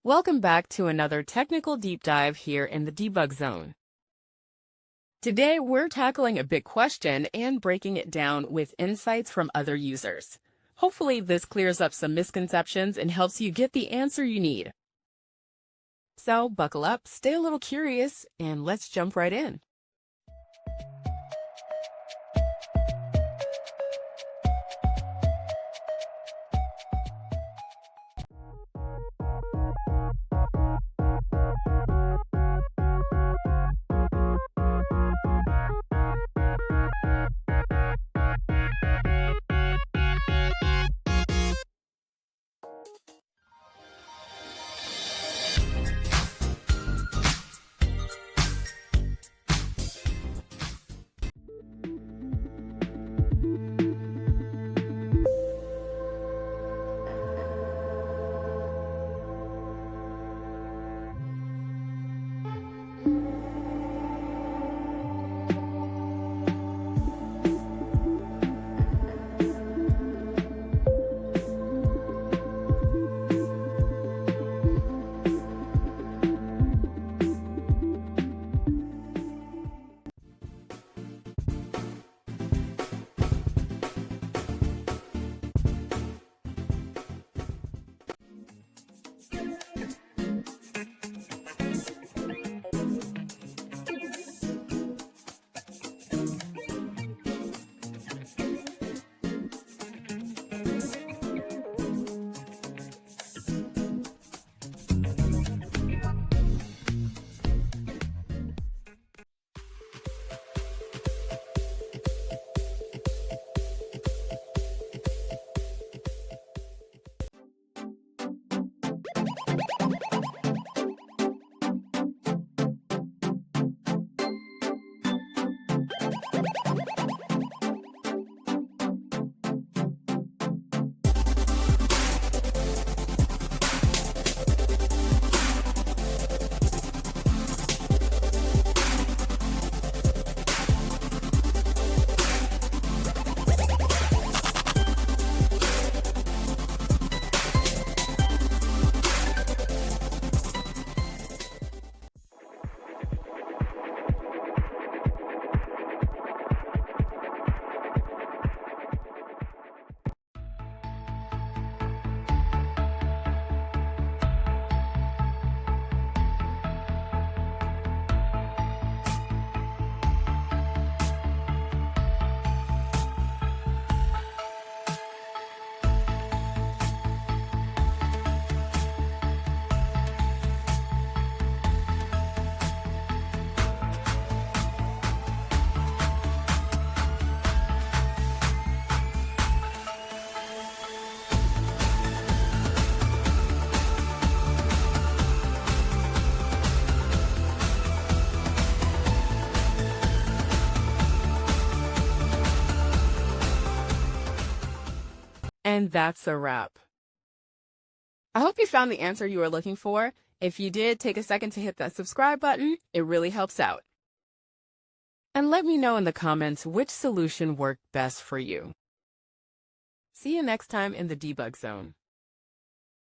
Welcome back to another technical deep dive here in the debug zone. Today, we're tackling a big question and breaking it down with insights from other users. Hopefully, this clears up some misconceptions and helps you get the answer you need. So, buckle up, stay a little curious, and let's jump right in. And that's a wrap. I hope you found the answer you were looking for. If you did, take a second to hit that subscribe button. It really helps out. And let me know in the comments which solution worked best for you. See you next time in the debug zone.